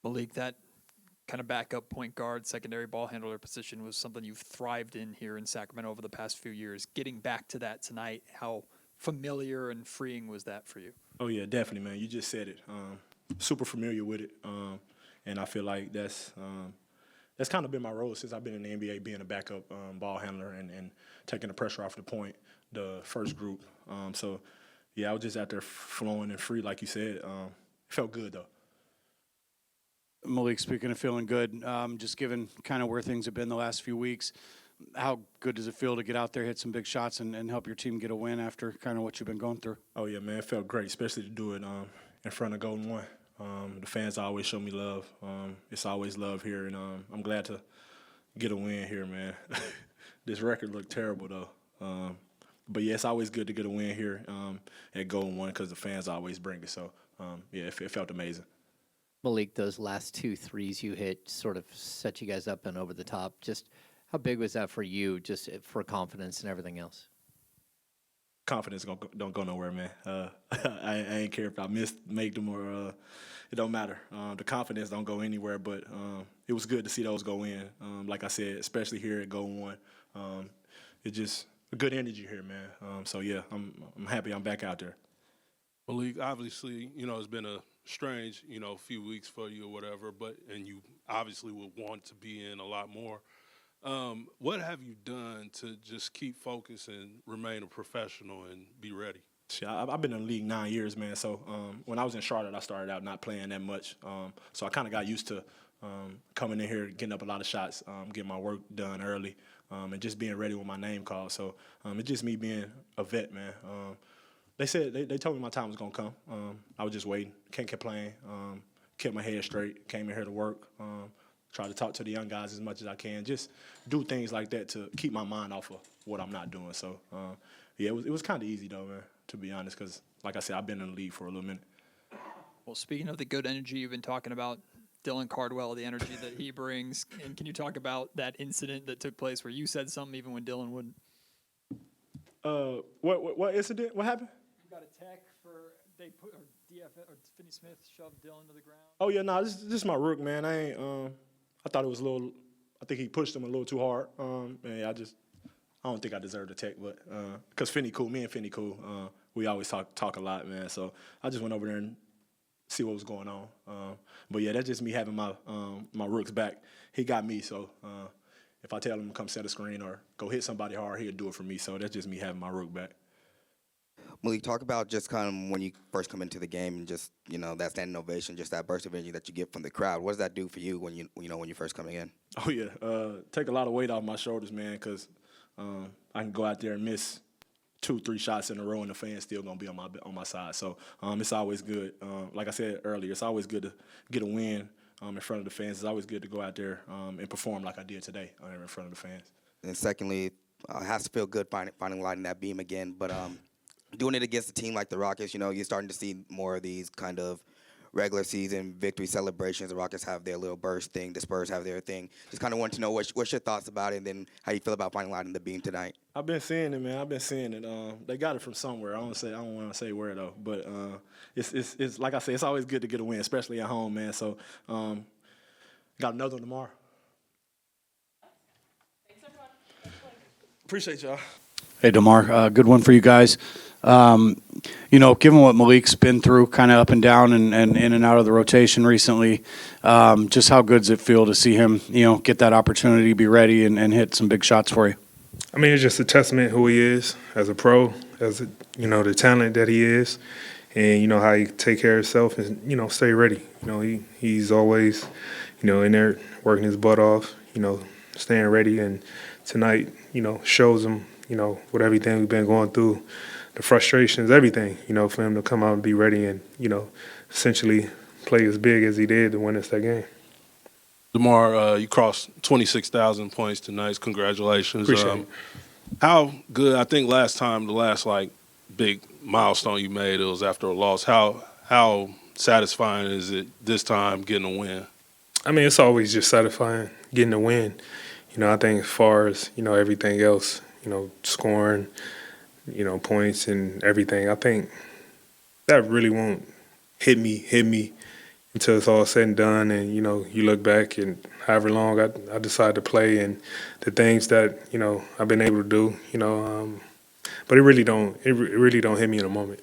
Malik, that kind of backup point guard, secondary ball handler position was something you've thrived in here in Sacramento over the past few years. Getting back to that tonight, how familiar and freeing was that for you? Oh yeah, definitely, man. You just said it. Super familiar with it, and I feel like that's kind of been my role since I've been in the NBA, being a backup ball handler and taking the pressure off the point, the first group. So yeah, I was just out there flowing and free, like you said. It felt good though. Malik, speaking of feeling good, just given kind of where things have been the last few weeks, how good does it feel to get out there, hit some big shots, and help your team get a win after kind of what you've been going through? Oh yeah, man, it felt great, especially to do it in front of Golden One. The fans always show me love. It's always love here, and I'm glad to get a win here, man. This record looked terrible though, but yeah, it's always good to get a win here at Golden One because the fans always bring it. So yeah, it felt amazing. Malik, those last 2 threes you hit sort of set you guys up and over the top. Just how big was that for you, just for confidence and everything else? Confidence don't go nowhere, man. I ain't care if I make them or it don't matter. The confidence don't go anywhere, but it was good to see those go in. Like I said, especially here at Golden One, it just good energy here, man. So yeah, I'm happy I'm back out there. Malik, obviously, it's been a strange, few weeks for you or whatever, and you obviously would want to be in a lot more. What have you done to just keep focused and remain a professional and be ready? Yeah, I've been in the league 9 years, man. So when I was in Charlotte, I started out not playing that much. So I kind of got used to coming in here, getting up a lot of shots, getting my work done early, and just being ready with my name called. So it's just me being a vet, man. They said they told me my time was gonna come. I was just waiting. Can't complain. Kept my head straight. Came in here to work. Try to talk to the young guys as much as I can. Just do things like that to keep my mind off of what I'm not doing. So yeah, it was kind of easy though, man. To be honest, because like I said, I've been in the league for a little minute. Well, speaking of the good energy you've been talking about, Dylan Cardwell, the energy that he brings, and can you talk about that incident that took place where you said something even when Dylan wouldn't? What incident? What happened? You got a tech for they put or DF or Finney Smith shoved Dylan to the ground. Oh yeah, no, this is my rook, man. I ain't. I thought it was a little. I think he pushed him a little too hard. And I don't think I deserved a tech, but because Finney cool, me and Finney cool. We always talk a lot, man. So I just went over there and see what was going on. But yeah, that's just me having my rooks back. He got me, so if I tell him to come set a screen or go hit somebody hard, he'll do it for me. So that's just me having my rook back. Malik, talk about just kind of when you first come into the game and just, that standing ovation, just that burst of energy that you get from the crowd. What does that do for you when you're first coming in? Oh, yeah. Take a lot of weight off my shoulders, man, because I can go out there and miss 2-3 shots in a row and the fans still going to be on my side. So it's always good. Like I said earlier, it's always good to get a win in front of the fans. It's always good to go out there and perform like I did today in front of the fans. And secondly, it has to feel good finding light in that beam again, but doing it against a team like the Rockets, you're starting to see more of these kind of regular season victory celebrations. The Rockets have their little burst thing. The Spurs have their thing. Just kind of want to know what's your thoughts about it and then how you feel about finding light in the beam tonight. I've been seeing it, man. I've been seeing it. They got it from somewhere. I don't want to say where though, but it's like I say, it's always good to get a win, especially at home, man. So got another one tomorrow. Thanks, everyone. Appreciate y'all. Hey, DeMar, good one for you guys. Given what Malik's been through kind of up and down and in and out of the rotation recently, just how good does it feel to see him, get that opportunity, be ready, and hit some big shots for you? I mean, it's just a testament who he is as a pro, as the talent that he is, and how he take care of himself and stay ready. He's always in there working his butt off, staying ready, and tonight shows him with everything we've been going through, the frustrations, everything, for him to come out and be ready and essentially play as big as he did to win us that game. DeMar, you crossed 26,000 points tonight. Congratulations. Appreciate it. How good? I think the last big milestone you made, it was after a loss. How satisfying is it this time getting a win? I mean, it's always just satisfying getting a win. I think as far as everything else, scoring, points and everything, I think that really won't hit me, until it's all said and done. And, you know, you look back and however long I decided to play and the things that, you know, I've been able to do, you know, but it really don't hit me in a moment.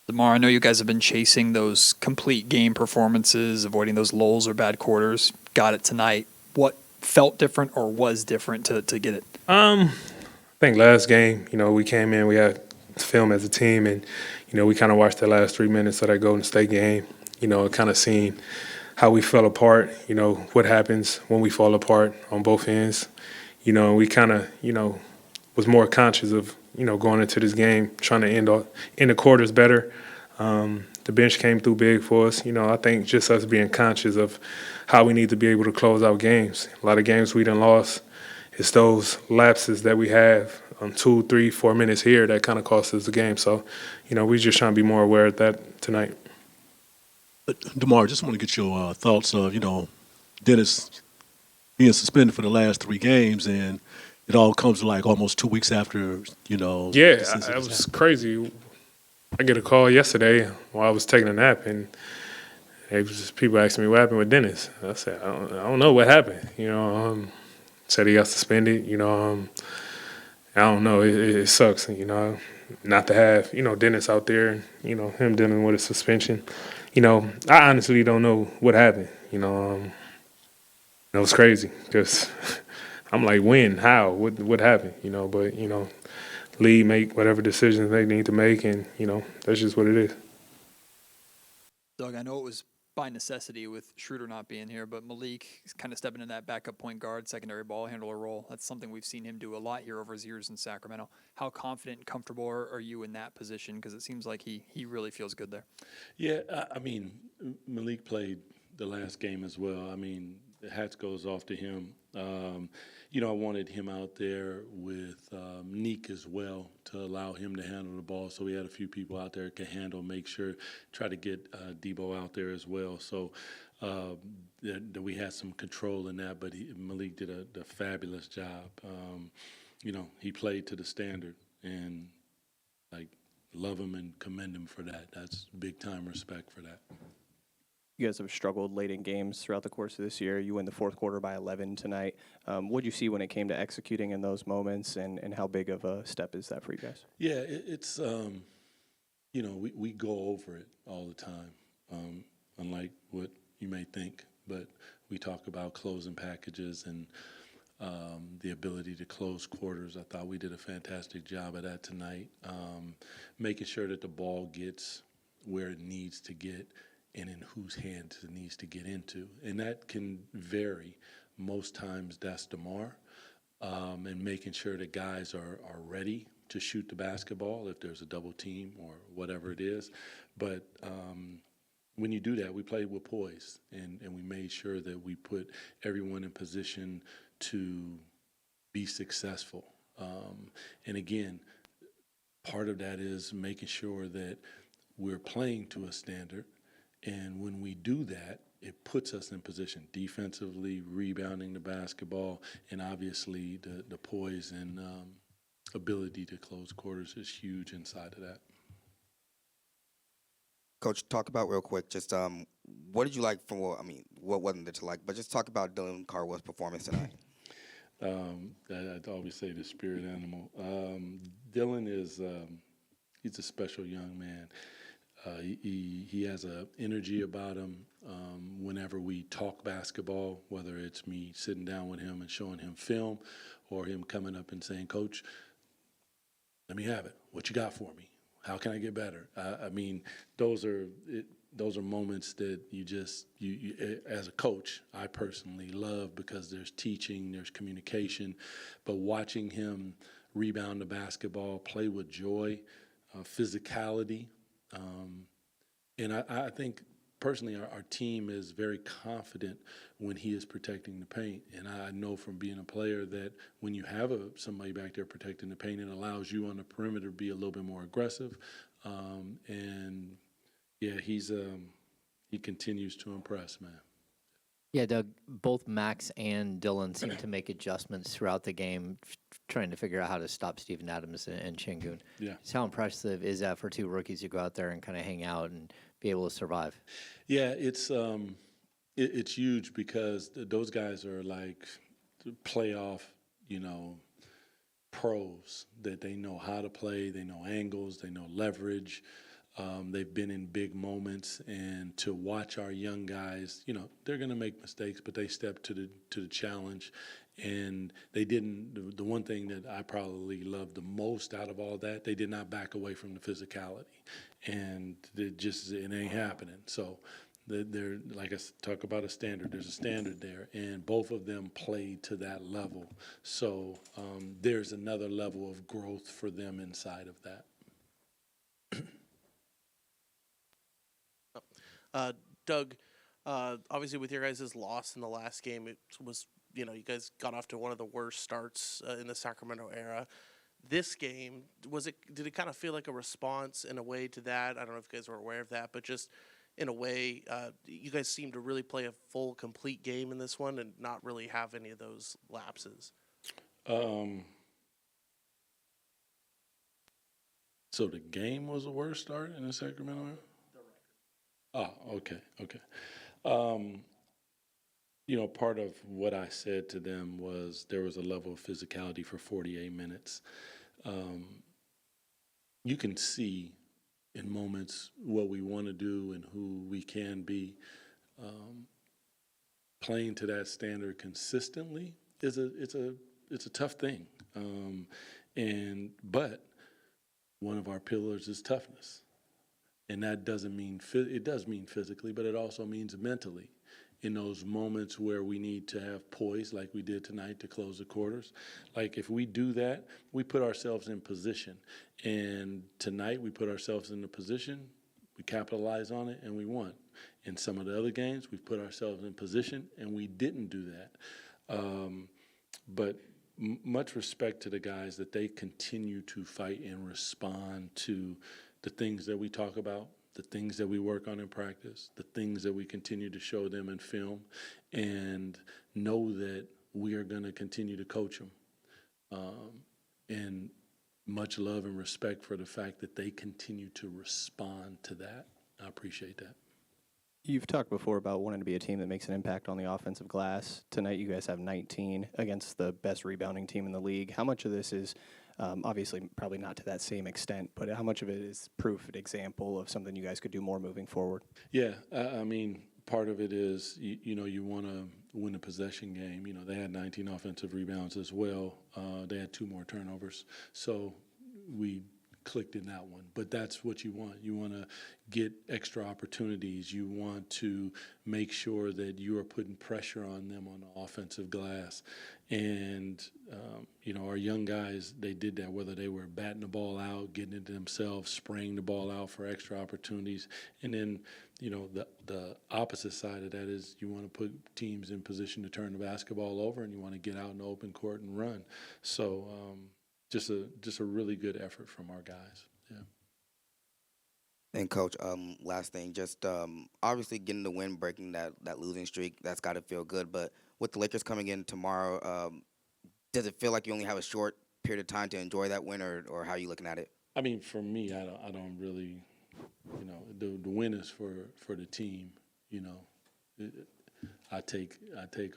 DeMar, I know you guys have been chasing those complete game performances, avoiding those lulls or bad quarters. Got it tonight. What felt different or was different to get it? I think last game, you know, we came in, we had film as a team, and, you know, we kind of watched the last 3 minutes of that Golden State game, you know, kind of seeing how we fell apart, you know, what happens when we fall apart on both ends, you know, and we kind of, you know, was more conscious of, you know, going into this game, trying to end the quarters better. The bench came through big for us. You know, I think just us being conscious of how we need to be able to close out games. A lot of games we done lost. It's those lapses that we have 2, 3, 4 minutes here that kind of cost us the game. So, you know, we just trying to be more aware of that tonight. DeMar, just want to get your thoughts of, you know, Dennis being suspended for the last 3 games, and it all comes like almost 2 weeks after, you know. Yeah, that was crazy. I get a call yesterday while I was taking a nap, and it was just people asking me what happened with Dennis. I said, I don't know what happened. You know, said he got suspended. You know, I don't know. It sucks, you know, not to have, you know, Dennis out there, you know, him dealing with a suspension. You know, I honestly don't know what happened. You know, it was crazy because I'm like, when, how, what happened? You know, but, you know, league make whatever decisions they need to make, and, you know, that's just what it is. Doug, I know it was by necessity with Schroeder not being here, but Malik is kind of stepping in that backup point guard, secondary ball handler role. That's something we've seen him do a lot here over his years in Sacramento. How confident and comfortable are you in that position? Because it seems like he really feels good there. Yeah, I mean, Malik played the last game as well. I mean, the hats goes off to him. You know, I wanted him out there with Neek as well to allow him to handle the ball. So we had a few people out there that could handle, make sure, try to get Debo out there as well. So that we had some control in that, but Malik did a fabulous job. You know, he played to the standard, and, like, love him and commend him for that. That's big-time respect for that. You guys have struggled late in games throughout the course of this year. You win the fourth quarter by 11 tonight. What did you see when it came to executing in those moments, and how big of a step is that for you guys? Yeah, it's, you know, we go over it all the time, unlike what you may think. But we talk about closing packages and the ability to close quarters. I thought we did a fantastic job of that tonight, making sure that the ball gets where it needs to get and in whose hands it needs to get into. And that can vary. Most times that's DeMar, and making sure that guys are ready to shoot the basketball if there's a double team or whatever it is. But when you do that, we played with poise, and we made sure that we put everyone in position to be successful. And again, part of that is making sure that we're playing to a standard. And when we do that, it puts us in position defensively, rebounding the basketball, and obviously the poise and ability to close quarters is huge inside of that. Coach, talk about real quick, just what did you like from what wasn't there to like, but just talk about Dylan Cardwell's performance tonight. I'd always say the spirit animal. Dylan is he's a special young man. He has an energy about him. Whenever we talk basketball, whether it's me sitting down with him and showing him film, or him coming up and saying, "Coach, let me have it. What you got for me? How can I get better?" I mean, those are moments that you as a coach, I personally love, because there's teaching, there's communication, but watching him rebound the basketball, play with joy, physicality. And I think personally our team is very confident when he is protecting the paint. And I know from being a player that when you have somebody back there protecting the paint, it allows you on the perimeter to be a little bit more aggressive. And yeah, he continues to impress, man. Yeah, Doug, both Max and Dylan seemed to make adjustments throughout the game, trying to figure out how to stop Steven Adams and Şengün. Yeah. So how impressive is that for two rookies to go out there and kind of hang out and be able to survive? Yeah, it's huge because those guys are like playoff, pros that they know how to play, they know angles, they know leverage. They've been in big moments, and to watch our young guys, they're going to make mistakes, but they stepped to the challenge, and they didn't. The one thing that I probably loved the most out of all that, they did not back away from the physicality, and it ain't happening. So. They're like I talk about a standard. There's a standard there, and both of them played to that level. So there's another level of growth for them inside of that. Doug, obviously with your guys' loss in the last game, it was, you guys got off to one of the worst starts in the Sacramento era. This game, did it kind of feel like a response in a way to that? I don't know if you guys were aware of that, but just in a way, you guys seem to really play a full, complete game in this one and not really have any of those lapses. So the game was the worst start in the Sacramento era? Oh, okay. Part of what I said to them was there was a level of physicality for 48 minutes. You can see in moments what we want to do and who we can be. Playing to that standard consistently it's a tough thing. But one of our pillars is toughness. And that doesn't mean it does mean physically, but it also means mentally. In those moments where we need to have poise, like we did tonight to close the quarters, like if we do that, we put ourselves in position. And tonight we put ourselves in the position, we capitalized on it, and we won. In some of the other games, we've put ourselves in position, and we didn't do that. But much respect to the guys that they continue to fight and respond to the things that we talk about, the things that we work on in practice, the things that we continue to show them in film, and know that we are going to continue to coach them. And much love and respect for the fact that they continue to respond to that. I appreciate that. You've talked before about wanting to be a team that makes an impact on the offensive glass. Tonight you guys have 19 against the best rebounding team in the league. How much of this is obviously probably not to that same extent, but how much of it is proof, an example of something you guys could do more moving forward? Yeah, I mean, part of it is, you want to win a possession game. They had 19 offensive rebounds as well. They had 2 more turnovers. So we clicked in that one. But that's what you want. You want to get extra opportunities. You want to make sure that you are putting pressure on them on the offensive glass. And, our young guys, they did that, whether they were batting the ball out, getting it themselves, spraying the ball out for extra opportunities. And then, the opposite side of that is you want to put teams in position to turn the basketball over, and you want to get out in the open court and run. So just a really good effort from our guys. Yeah. And Coach, last thing, just obviously getting the win, breaking that losing streak, that's got to feel good. But with the Lakers coming in tomorrow, does it feel like you only have a short period of time to enjoy that win, or how are you looking at it? I mean, for me, I don't really, the win is for the team. I take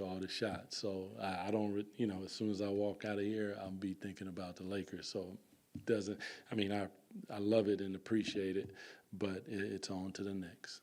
all the shots, so I don't. As soon as I walk out of here, I'll be thinking about the Lakers. So it doesn't. I mean, I love it and appreciate it, but it's on to the next.